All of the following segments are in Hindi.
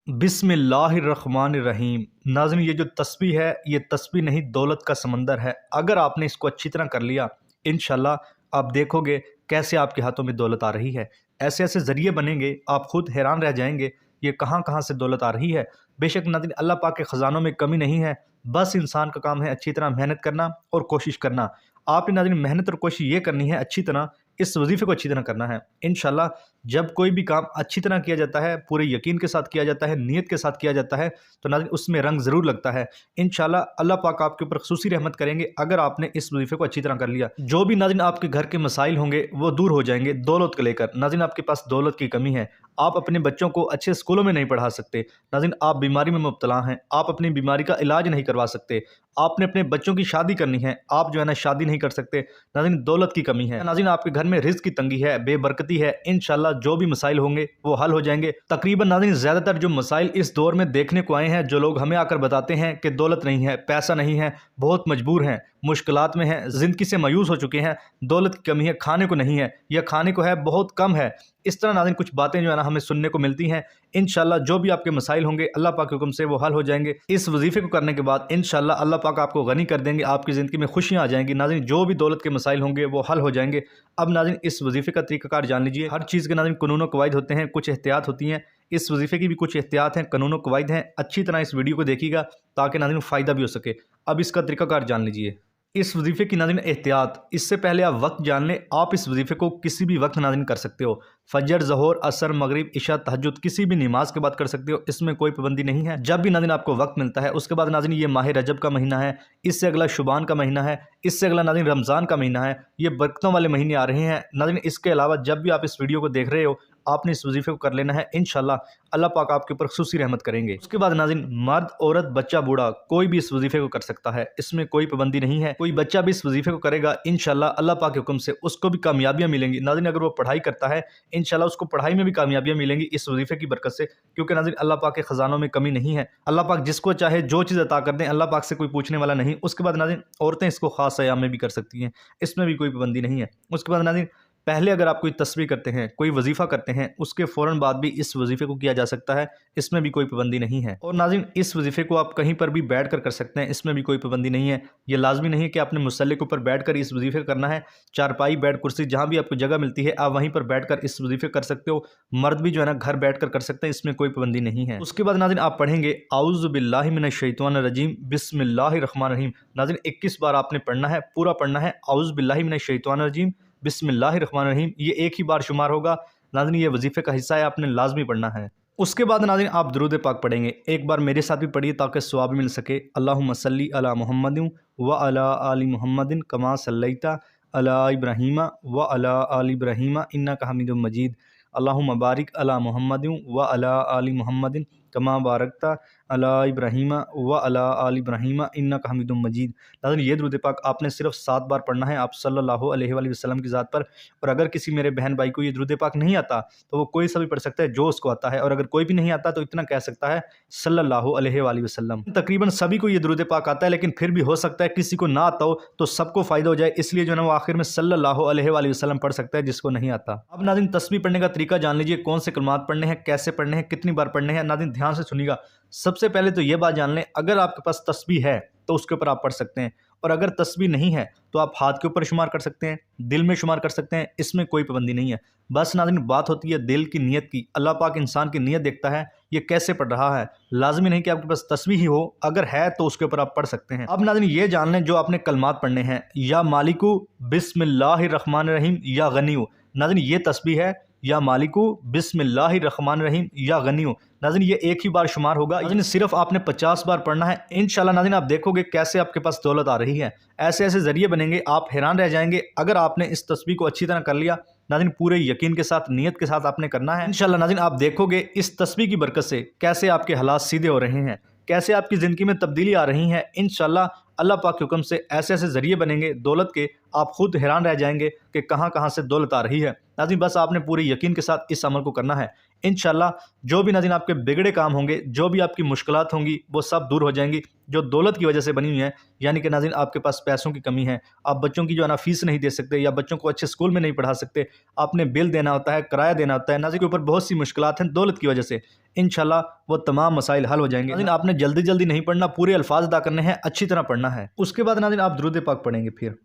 बिस्मिल्लाहिर्रहमानिर्रहीम। नाज़रीन, ये जो तस्बीह है ये तस्बीह नहीं, दौलत का समंदर है। अगर आपने इसको अच्छी तरह कर लिया, इंशाल्लाह आप देखोगे कैसे आपके हाथों में दौलत आ रही है। ऐसे ऐसे ज़रिए बनेंगे, आप खुद हैरान रह जाएंगे ये कहाँ कहाँ से दौलत आ रही है। बेशक नाज़रीन, अल्लाह पाक के ख़जानों में कमी नहीं है, बस इंसान का काम है अच्छी तरह मेहनत करना और कोशिश करना। आपने नाज़रीन मेहनत और कोशिश ये करनी है, अच्छी तरह इस वजीफ़े को अच्छी तरह करना है। इंशाल्लाह जब कोई भी काम अच्छी तरह किया जाता है, पूरे यकीन के साथ किया जाता है, नीयत के साथ किया जाता है, तो नाज़रीन उसमें रंग ज़रूर लगता है। इंशाल्लाह अल्लाह पाक आपके ऊपर ख़ुसूसी रहमत करेंगे अगर आपने इस वजीफ़े को अच्छी तरह कर लिया। जो भी नाज़रीन आपके घर के मसाइल होंगे वो दूर हो जाएंगे दौलत को लेकर। नाज़रीन आपके पास दौलत की कमी है, आप अपने बच्चों को अच्छे स्कूलों में नहीं पढ़ा सकते। नाज़रीन आप बीमारी में मुब्तला हैं, आप अपनी बीमारी का इलाज नहीं करवा सकते। आपने अपने बच्चों की शादी करनी है, आप जो है ना शादी नहीं कर सकते। नाज़रीन दौलत की कमी है। नाज़रीन आपके घर में रिज़्क़ की तंगी है, बेबरकती है। इंशाल्लाह जो भी मसाइल होंगे वो हल हो जाएंगे। तकरीबन नाज़रीन ज़्यादातर जो मसाइल इस दौर में देखने को आए हैं, जो लोग हमें आकर बताते हैं कि दौलत नहीं है, पैसा नहीं है, बहुत मजबूर हैं, मुश्किलात में हैं, ज़िंदगी से मायूस हो चुके हैं, दौलत की कमी है, खाने को नहीं है या खाने को है बहुत कम है। इस तरह नाज़रीन कुछ बातें जो है ना हमें सुनने को मिलती हैं। इंशाल्लाह जो भी आपके मसाइल होंगे अल्लाह पाक के हुक्म से वो हल हो जाएंगे। इस वजीफ़े को करने के बाद इंशाल्लाह अल्लाह पाक आपको गनी कर देंगे, आपकी ज़िंदगी में खुशियाँ आ जाएंगी। नाज़रीन जो भी दौलत के मसाइल होंगे वो हल हो जाएंगे। अब नाज़रीन इस वजीफ़े का तरीक़ाकार जान लीजिए। हर चीज़ के नाज़रीन कानून व कवायद होते हैं, कुछ एहतियात होती हैं। इस वजीफ़े की भी कुछ एहतियात हैं, कानून व कवायद हैं। अच्छी तरह इस वीडियो को देखिएगा ताकि नाज़रीन फ़ायदा भी हो सके। अब इसका तरीक़ाकार जान लीजिए। इस वजीफ़े की नाज़रीन एहतियात, इससे पहले आप वक्त जान लें। आप इस वजीफ़े को किसी भी वक्त नाज़रीन कर सकते हो। फजर, ज़ोहर, असर, मगरिब, इशा, तहज्जुद किसी भी नमाज के बाद कर सकते हो, इसमें कोई पाबंदी नहीं है। जब भी नाज़रीन आपको वक्त मिलता है। उसके बाद नाज़रीन ये माह रजब का महीना है, इससे अगला शुबान का महीना है, इससे अगला नाज़रीन रमज़ान का महीना है। ये बरकतों वाले महीने आ रहे हैं। नाज़रीन इसके अलावा जब भी आप इस वीडियो को देख रहे हो आपने इस वजीफ़े को कर लेना है। इंशाल्लाह अल्लाह पाक आपके ऊपर ख़ुसूसी रहमत करेंगे। उसके बाद नाज़रीन मर्द, औरत, बच्चा, बूढ़ा कोई भी इस वजीफ़े को कर सकता है, इसमें कोई पाबंदी नहीं है। कोई बच्चा भी इस वजीफ़े को करेगा इंशाल्लाह अल्लाह पाक के हुक्म से उसको भी कामयाबियाँ मिलेंगी। नाज़रीन अगर वो पढ़ाई करता है इंशाल्लाह उसको पढ़ाई में भी कामयाबियाँ मिलेंगी इस वजीफ़े की बरकत से, क्योंकि नाज़रीन अल्लाह पाक के ख़जानों में कमी नहीं है। अल्लाह पाक जिसको चाहे जो चीज़ अता कर दें, अल्लाह पाक से कोई पूछने वाला नहीं। उसके बाद नाज़रीन औरतें इसको ख़ास अय्याम में भी कर सकती हैं, इसमें भी कोई पाबंदी नहीं है। उसके बाद नाज़रीन पहले अगर आप कोई तस्बीह करते हैं, कोई वजीफ़ा करते हैं, उसके फ़ौरन बाद भी इस वजीफ़े को किया जा सकता है, इसमें भी कोई पाबंदी नहीं है। और नाज़रीन इस वजीफ़े को आप कहीं पर भी बैठ कर सकते हैं, इसमें भी कोई पाबंदी नहीं है। ये लाजमी नहीं है कि आपने मुसल्ले के ऊपर बैठ कर इस वजीफ़े को करना है। चारपाई, बेड, कुर्सी जहाँ भी आपको जगह मिलती है आप वहीं पर बैठ कर इस वजीफ़े कर सकते हो। मर्द भी जो है ना घर बैठ कर सकते हैं, इसमें कोई पाबंदी नहीं है। उसके बाद नाज़रीन आप पढ़ेंगे औज़ु बिल्लाहि मिनश शैतानिर रजीम बिस्मिल्लाहिर रहमानिर रहीम। नाज़रीन 21 बार आपने पढ़ना है, पूरा पढ़ना है। औज़ु बिल्लाहि मिनश शैतानिर रजीम बिस्मिल्लाहिर्रहमानिर्रहीम। ये एक ही बार शुमार होगा। नाज़रीन ये वजीफ़े का हिस्सा है, आपने लाजमी पढ़ना है। उसके बाद नाज़रीन आप दुरूद पाक पढ़ेंगे। एक बार मेरे साथ भी पढ़िए ताकि सवाब मिल सके। अल्लाहुम्मा सल्ली अला मुहम्मदिन व अला आलि मुहम्मदिन कमा सल्लैता अला इब्राहीमा व अला आलि इब्राहीमा इन्नका हमीदुम मजीद। अल्लाहुम्मा बारिक अला मुहम्मदिन व अला आलि मुहम्मदिन कमा बारकता अला इब्राहीमा व अला आलि इब्राहीमा इन्नका हमीदुम मजीद। नाज़रीन ये दुरूद पाक आपने सिर्फ 7 बार पढ़ना है, आप सल्लल्लाहु अलैहि वसल्लम की ज़ात पर। और अगर किसी मेरे बहन भाई को ये दुरूद पाक नहीं आता तो वो कोई सा भी पढ़ सकता है जो उसको आता है, और अगर कोई भी नहीं आता तो इतना कह सकता है सल्लल्लाहु अलैहि वसल्लम। तकरीबन सभी को ये दुरूद पाक आता है, लेकिन फिर भी हो सकता है किसी को ना आता हो तो सबको फ़ायदा हो जाए, इसलिए जो है ना वो आखिर में सल्लल्लाहु अलैहि वसल्लम पढ़ सकता है जिसको नहीं आता। अब नाज़रीन तस्बीह पढ़ने का तरीका जान लीजिए, कौन से कलमात पढ़ने हैं, कैसे पढ़ने हैं, कितनी बार पढ़ने हैं। नाज़रीन ध्यान से सुनिएगा। सबसे पहले तो ये बात जान लें, अगर आपके पास तस्बीह है तो उसके ऊपर आप पढ़ सकते हैं, और अगर तस्बीह नहीं है तो आप हाथ के ऊपर शुमार कर सकते हैं, दिल में शुमार कर सकते हैं, इसमें कोई पाबंदी नहीं है। बस नाज़रीन बात होती है दिल की नीयत की। अल्लाह पाक इंसान की नीयत देखता है ये कैसे पढ़ रहा है। लाजमी नहीं कि आपके पास तस्बीह ही हो, अगर है तो उसके ऊपर आप पढ़ सकते हैं। अब नाज़रीन ये जान लें जो आपने कलमात पढ़ने हैं, या मालिकू बिस्मिल्लाहिर्रहमानिर्रहीम या गनीयू। नाज़रीन ये तस्बीह है, या मालिकू बिस्मिल्लाहिर्रहमानिर्रहीम या गनीयू। नाज़रीन ये एक ही बार शुमार होगा। नाज़रीन सिर्फ आपने 50 बार पढ़ना है। इंशाल्लाह नाज़रीन आप देखोगे कैसे आपके पास दौलत आ रही है। ऐसे ऐसे ज़रिए बनेंगे, आप हैरान रह जाएंगे अगर आपने इस तस्बीह को अच्छी तरह कर लिया। नाज़रीन पूरे यकीन के साथ, नीयत के साथ आपने करना है। इंशाल्लाह नाज़रीन आप देखोगे इस तस्बीह की बरकत से कैसे आपके हालात सीधे हो रहे हैं, कैसे आपकी ज़िंदगी में तब्दीली आ रही है। इंशाल्लाह अल्लाह पाक के हुक्म से ऐसे ऐसे ज़रिए बनेंगे दौलत के, आप खुद हैरान रह जाएंगे कि कहाँ कहाँ से दौलत आ रही है। नाज़रीन बस आपने पूरे यकीन के साथ इस अमल को करना है। इंशाल्लाह जो भी नाज़रीन आपके बिगड़े काम होंगे, जो भी आपकी मुश्किलात होंगी, वो सब दूर हो जाएंगी, जो दौलत की वजह से बनी हुई है। यानी कि नाज़रीन आपके पास पैसों की कमी है, आप बच्चों की जो है ना फीस नहीं दे सकते, या बच्चों को अच्छे स्कूल में नहीं पढ़ा सकते, आपने बिल देना होता है, किराया देना होता है, नाज़रीन के ऊपर बहुत सी मुश्किलात हैं दौलत की वजह से। इंशाल्लाह वो तमाम मसाइल हल हो जाएंगे। नाज़रीन आपने जल्दी जल्दी नहीं पढ़ना, पूरे अल्फाज अदा करने हैं, अच्छी तरह पढ़ना है। उसके बाद नाज़रीन आप दुरूद पाक पढ़ेंगे। फिर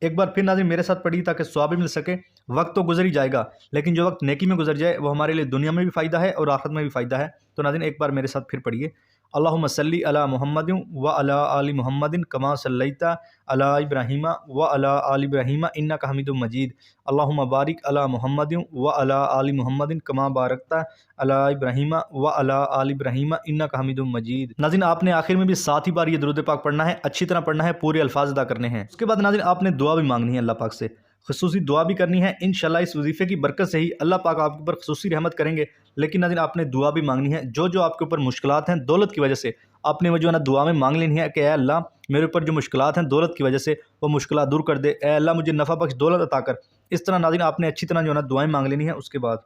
एक बार फिर नाज़रीन मेरे साथ पढ़िए ताकि सवाब भी मिल सके। वक्त तो गुजर ही जाएगा, लेकिन जो वक्त नेकी में गुजर जाए वो हमारे लिए दुनिया में भी फ़ायदा है और आखिरत में भी फ़ायदा है। तो नाज़रीन एक बार मेरे साथ फिर पढ़िए, अल्लाहुम्मा सल्ली अला मुहम्मदिन व अला आलि मुहम्मदिन कमा सल्लैता अला इब्राहीमा व अला आलि इब्राहीमा इन्नका हमीदुम मजीद। अल्लाहुम्मा बारिक अला मुहम्मदिन व अला आलि मुहम्मदिन कमा बारकता अला इब्राहीमा व अला आलि इब्राहीमा इन्नका हमीदुम मजीद। नाज़रीन आपने आखिर में भी 7 ही बार ये दुरूद पाक पढ़ना है, अच्छी तरह पढ़ना है, पूरे अल्फाज अदा करने हैं। उसके बाद नाज़रीन आपने दुआ भी मांगनी है, अल्लाह पाक से खसूसी दुआ भी करनी है। इंशाल्लाह इस वजीफ़े की बरकत से ही अल्लाह पाक आपके ऊपर खसूसी रहमत करेंगे। लेकिन नाज़रीन आपने दुआ भी मांगनी है, जो जो आपके ऊपर मुश्किलात हैं दौलत की वजह से, आपने वो जो है ना दुआ में मांग लेनी है कि ऐ अल्लाह मेरे ऊपर जो मुश्किलात हैं दौलत की वजह से वो मुश्किलात दूर कर दे, ऐ अल्लाह मुझे नफ़ा बख्श दौलत अता कर। इस तरह नाज़रीन आपने अच्छी तरह जो है ना दुआएं मांग लेनी है। उसके बाद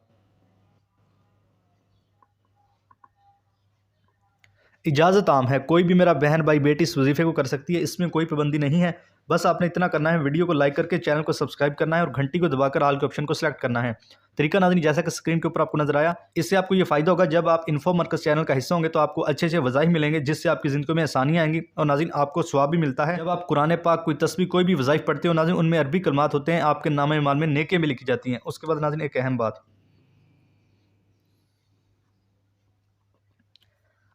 इजाज़त आम है, कोई भी मेरा बहन भाई बेटी इस वजीफ़े को कर सकती है, इसमें कोई पाबंदी नहीं है। बस आपने इतना करना है, वीडियो को लाइक करके चैनल को सब्सक्राइब करना है और घंटी को दबाकर ऑल के ऑप्शन को सिलेक्ट करना है। तरीका नाज़रीन जैसा कि स्क्रीन के ऊपर आपको नजर आया, इससे आपको ये फ़ायदा होगा, जब आप इन्फो मरकज़ चैनल का हिस्सा होंगे तो आपको अच्छे अच्छे वज़ाइफ मिलेंगे, जिससे आपकी ज़िंदगी में आसानियाँ आएंगी और नाज़रीन आपको सवाब भी मिलता है। जब आप कुरान पाक, कोई तस्बीह, कोई भी वज़ाइफ पढ़ते हो नाज़रीन, उनमें अरबी कलमात होते हैं, आपके नामे माल में नेकियां भी लिखी जाती हैं। उसके बाद नाज़रीन एक अहम बात,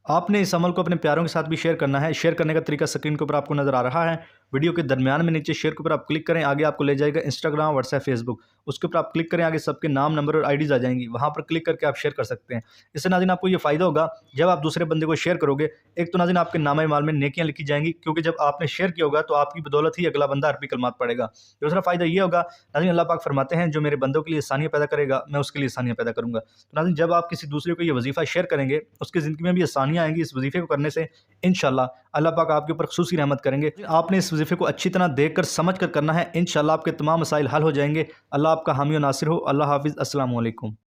आपने इस अमल को अपने प्यारों के साथ भी शेयर करना है। शेयर करने का तरीका स्क्रीन के ऊपर आपको नज़र आ रहा है, वीडियो के दरमियान में नीचे शेयर के ऊपर आप क्लिक करें, आगे आपको ले जाएगा इंस्टाग्राम, व्हाट्सएप, फेसबुक, उसके ऊपर आप क्लिक करें, आगे सबके नाम, नंबर और आईडीज़ आ जाएंगी, वहाँ पर क्लिक करके आप शेयर कर सकते हैं। इससे नाज़रीन आपको ये फ़ायदा होगा, जब आप दूसरे बंदे को शेयर करोगे, एक तो नाज़रीन आपके नामे माल में नेकियां लिखी जाएंगी, क्योंकि जब आपने शेयर किया होगा तो आपकी बदौलत ही अगला बंदा अरबी कलमात पढ़ेगा। दूसरा फ़ायदा ये होगा, नाज़रीन अल्लाह पाक फरमाते हैं जो मेरे बंदों के लिए आसानियाँ पैदा करेगा मैं उसके लिए आसानियाँ पैदा करूँगा। तो नाज़रीन जब आप किसी दूसरे को ये वजीफ़ा शेयर करेंगे, उसकी ज़िंदगी में भी आसानियाँ आएंगी इस वजीफ़े को करने से। इंशाल्लाह अल्लाह पाक आपके ऊपर ख़ुसूसी रहमत करेंगे। आपने इस वजीफ़े को अच्छी तरह देख कर समझ कर करना है, इंशाल्लाह आपके तमाम मसाइल हल हो जाएंगे। अल्लाह आपका हामी और नासिर हो। अल्लाह हाफिज़। अस्सलामु अलैकुम।